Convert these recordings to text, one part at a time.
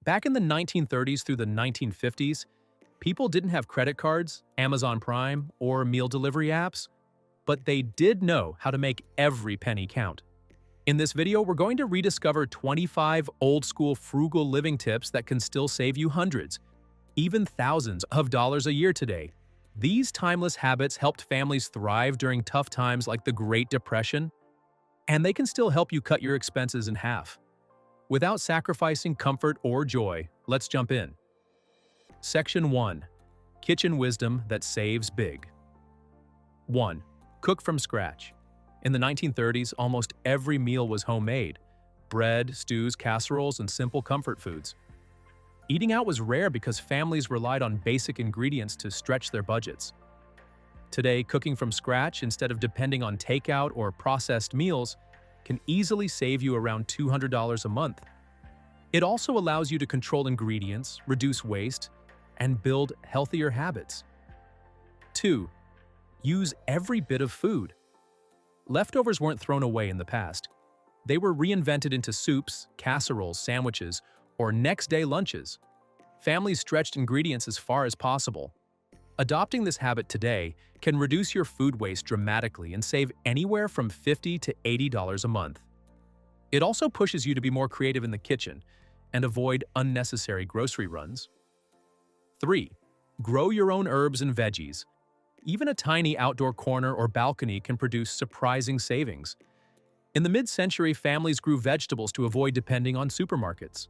Back in the 1930s through the 1950s, people didn't have credit cards, Amazon Prime, or meal delivery apps, but they did know how to make every penny count. In this video, we're going to rediscover 25 old-school frugal living tips that can still save you hundreds, even thousands of dollars a year today. These timeless habits helped families thrive during tough times like the Great Depression, and they can still help you cut your expenses in half. Without sacrificing comfort or joy, let's jump in. Section 1. Kitchen Wisdom that Saves Big. 1. Cook from scratch. In the 1930s, almost every meal was homemade: bread, stews, casseroles, and simple comfort foods. Eating out was rare because families relied on basic ingredients to stretch their budgets. Today, cooking from scratch instead of depending on takeout or processed meals can easily save you around $200 a month. It also allows you to control ingredients, reduce waste, and build healthier habits. 2. Use every bit of food. Leftovers weren't thrown away in the past. They were reinvented into soups, casseroles, sandwiches, or next-day lunches. Families stretched ingredients as far as possible. Adopting this habit today can reduce your food waste dramatically and save anywhere from $50 to $80 a month. It also pushes you to be more creative in the kitchen and avoid unnecessary grocery runs. 3. Grow your own herbs and veggies. Even a tiny outdoor corner or balcony can produce surprising savings. In the mid-century, families grew vegetables to avoid depending on supermarkets.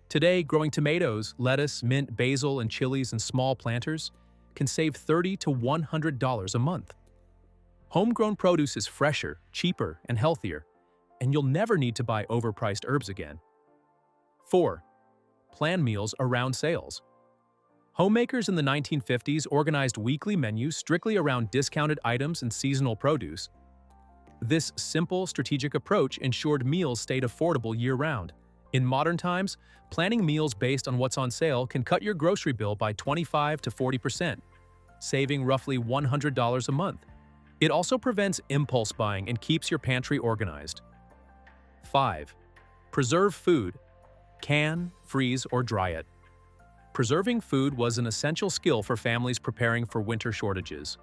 Today, growing tomatoes, lettuce, mint, basil, and chilies in small planters can save $30 to $100 a month. Homegrown produce is fresher, cheaper, and healthier, and you'll never need to buy overpriced herbs again. 4. Plan meals around sales. Homemakers in the 1950s organized weekly menus strictly around discounted items and seasonal produce. This simple, strategic approach ensured meals stayed affordable year-round. In modern times, planning meals based on what's on sale can cut your grocery bill by 25 to 40%, saving roughly $100 a month. It also prevents impulse buying and keeps your pantry organized. 5. Preserve food. Can, freeze, or dry it. Preserving food was an essential skill for families preparing for winter shortages.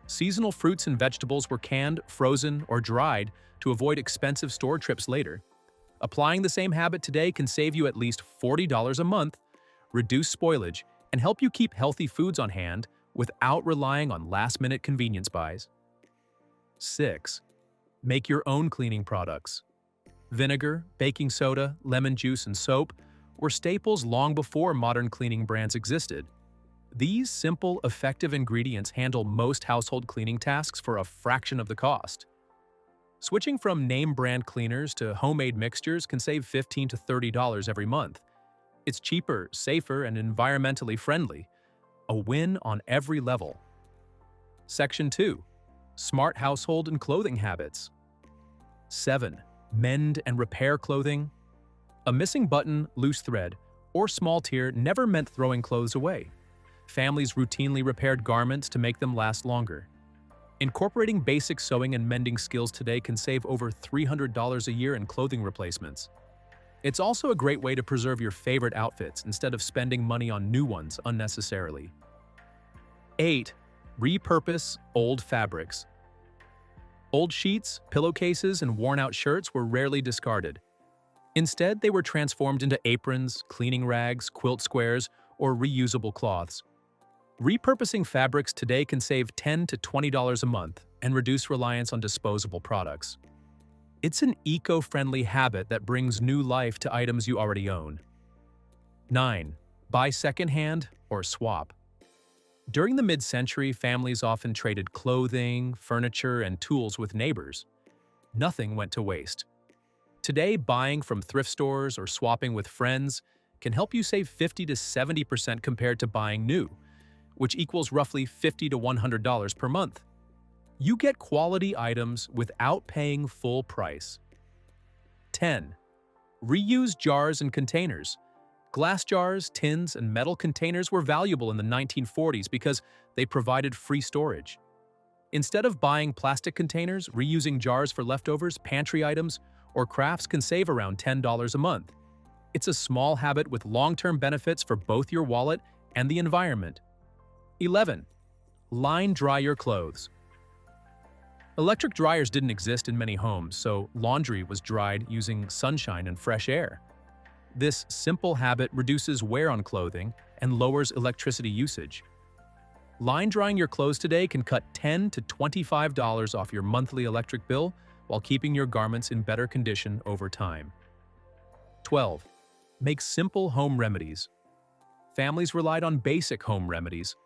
Seasonal fruits and vegetables were canned, frozen, or dried to avoid expensive store trips later. Applying the same habit today can save you at least $40 a month, reduce spoilage, and help you keep healthy foods on hand without relying on last-minute convenience buys. 6. Make your own cleaning products. Vinegar, baking soda, lemon juice, and soap were staples long before modern cleaning brands existed. These simple, effective ingredients handle most household cleaning tasks for a fraction of the cost. Switching from name-brand cleaners to homemade mixtures can save $15 to $30 every month. It's cheaper, safer, and environmentally friendly. A win on every level. Section 2. Smart household and clothing habits. 7. Mend and repair clothing. A missing button, loose thread, or small tear never meant throwing clothes away. Families routinely repaired garments to make them last longer. Incorporating basic sewing and mending skills today can save over $300 a year in clothing replacements. It's also a great way to preserve your favorite outfits instead of spending money on new ones unnecessarily. 8. Repurpose old fabrics. Old sheets, pillowcases, and worn-out shirts were rarely discarded. Instead, they were transformed into aprons, cleaning rags, quilt squares, or reusable cloths. Repurposing fabrics today can save $10 to $20 a month and reduce reliance on disposable products. It's an eco-friendly habit that brings new life to items you already own. 9. Buy secondhand or swap. During the mid-century, families often traded clothing, furniture, and tools with neighbors. Nothing went to waste. Today, buying from thrift stores or swapping with friends can help you save 50 to 70% compared to buying new, which equals roughly $50 to $100 per month. You get quality items without paying full price. 10. Reuse jars and containers. Glass jars, tins, and metal containers were valuable in the 1940s because they provided free storage. Instead of buying plastic containers, reusing jars for leftovers, pantry items, or crafts can save around $10 a month. It's a small habit with long-term benefits for both your wallet and the environment. 11. Line dry your clothes. Electric dryers didn't exist in many homes, so laundry was dried using sunshine and fresh air. This simple habit reduces wear on clothing and lowers electricity usage. Line drying your clothes today can cut $10 to $25 off your monthly electric bill while keeping your garments in better condition over time. 12. Make simple home remedies. Families relied on basic home remedies: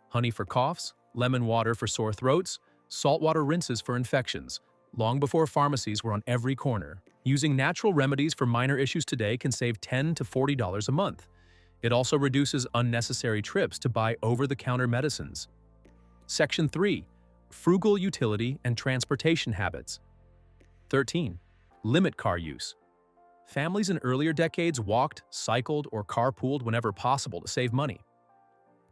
honey for coughs, lemon water for sore throats, saltwater rinses for infections, long before pharmacies were on every corner. Using natural remedies for minor issues today can save $10 to $40 a month. It also reduces unnecessary trips to buy over-the-counter medicines. Section 3. Frugal utility and transportation habits. 13. Limit car use. Families in earlier decades walked, cycled, or carpooled whenever possible to save money.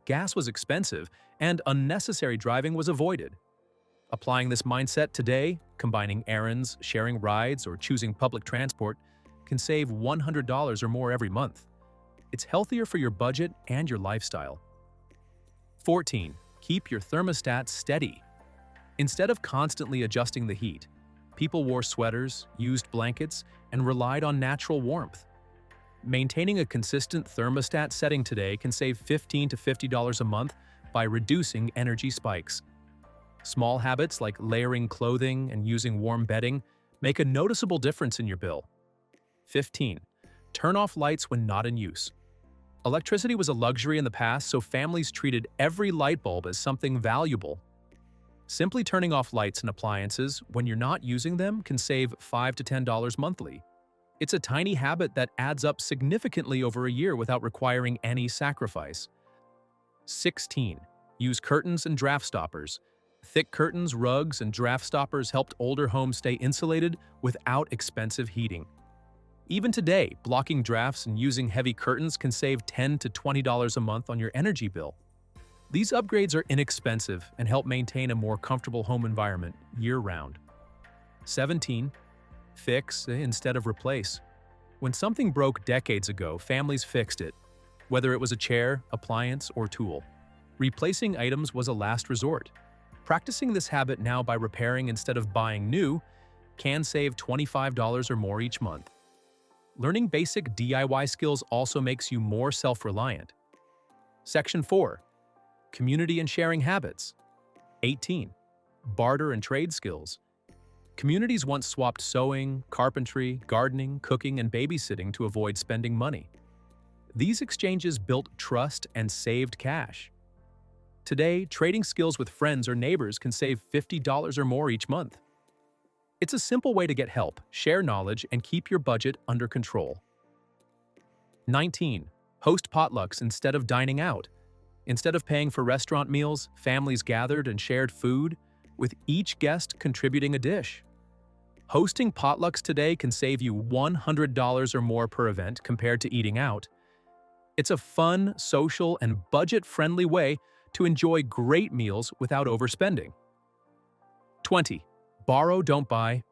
Gas was expensive, and unnecessary driving was avoided. Applying this mindset today, combining errands, sharing rides, or choosing public transport, can save $100 or more every month. It's healthier for your budget and your lifestyle. 14. Keep your thermostat steady. Instead of constantly adjusting the heat, people wore sweaters, used blankets, and relied on natural warmth. Maintaining a consistent thermostat setting today can save $15 to $50 a month by reducing energy spikes. Small habits like layering clothing and using warm bedding make a noticeable difference in your bill. 15. Turn off lights when not in use. Electricity was a luxury in the past, so families treated every light bulb as something valuable. Simply turning off lights and appliances when you're not using them can save $5 to $10 monthly. It's a tiny habit that adds up significantly over a year without requiring any sacrifice. 16. Use curtains and draft stoppers. Thick curtains, rugs, and draft stoppers helped older homes stay insulated without expensive heating. Even today, blocking drafts and using heavy curtains can save $10 to $20 a month on your energy bill. These upgrades are inexpensive and help maintain a more comfortable home environment year-round. 17. Fix instead of replace. When something broke decades ago, families fixed it, whether it was a chair, appliance, or tool. Replacing items was a last resort. Practicing this habit now by repairing instead of buying new can save $25 or more each month. Learning basic DIY skills also makes you more self-reliant. Section 4. Community and sharing habits. 18. Barter and trade skills. Communities once swapped sewing, carpentry, gardening, cooking, and babysitting to avoid spending money. These exchanges built trust and saved cash. Today, trading skills with friends or neighbors can save $50 or more each month. It's a simple way to get help, share knowledge, and keep your budget under control. 19. Host potlucks instead of dining out. Instead of paying for restaurant meals, families gathered and shared food, with each guest contributing a dish. Hosting potlucks today can save you $100 or more per event compared to eating out. It's a fun, social, and budget-friendly way to enjoy great meals without overspending. 20. Borrow, don't buy.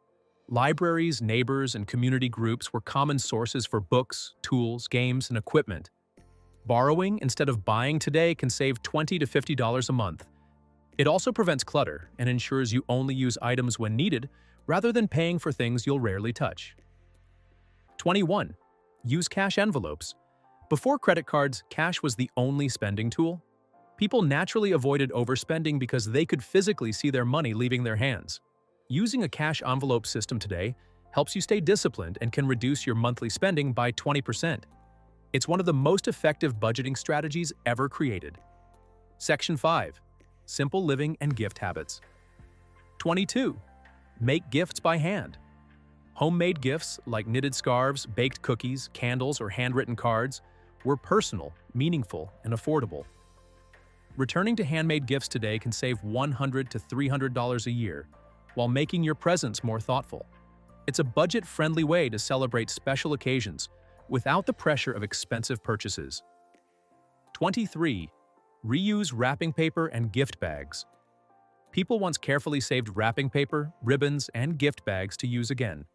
Libraries, neighbors, and community groups were common sources for books, tools, games, and equipment. Borrowing instead of buying today can save $20 to $50 a month. It also prevents clutter and ensures you only use items when needed rather than paying for things you'll rarely touch. 21. Use cash envelopes. Before credit cards, cash was the only spending tool. People naturally avoided overspending because they could physically see their money leaving their hands. Using a cash envelope system today helps you stay disciplined and can reduce your monthly spending by 20%. It's one of the most effective budgeting strategies ever created. Section 5. Simple living and gift habits. 22. Make gifts by hand. Homemade gifts like knitted scarves, baked cookies, candles, or handwritten cards were personal, meaningful, and affordable. Returning to handmade gifts today can save $100 to $300 a year, while making your presents more thoughtful. It's a budget-friendly way to celebrate special occasions without the pressure of expensive purchases. 23. Reuse wrapping paper and gift bags. People once carefully saved wrapping paper, ribbons, and gift bags to use again.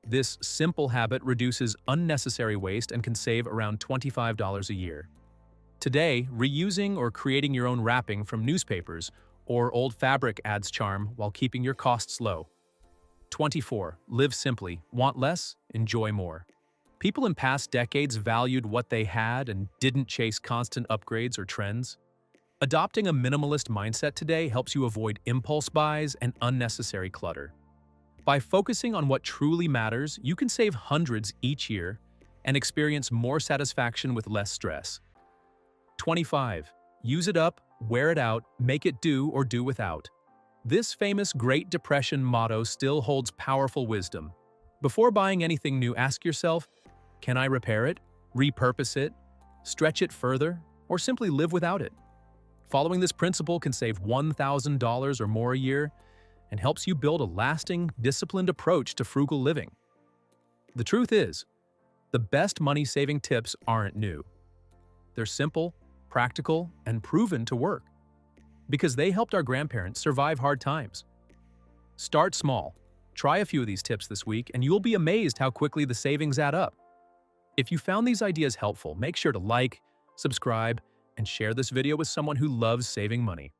This simple habit reduces unnecessary waste and can save around $25 a year. Today, reusing or creating your own wrapping from newspapers or old fabric adds charm while keeping your costs low. 24. Live simply, want less, enjoy more. People in past decades valued what they had and didn't chase constant upgrades or trends. Adopting a minimalist mindset today helps you avoid impulse buys and unnecessary clutter. By focusing on what truly matters, you can save hundreds each year and experience more satisfaction with less stress. 25. Use it up, wear it out, make it do or do without. This famous Great Depression motto still holds powerful wisdom. Before buying anything new, ask yourself, can I repair it, repurpose it, stretch it further, or simply live without it? Following this principle can save $1,000 or more a year and helps you build a lasting, disciplined approach to frugal living. The truth is, the best money-saving tips aren't new. They're simple, practical, and proven to work because they helped our grandparents survive hard times. Start small. Try a few of these tips this week, and you'll be amazed how quickly the savings add up. If you found these ideas helpful, make sure to like, subscribe, and share this video with someone who loves saving money.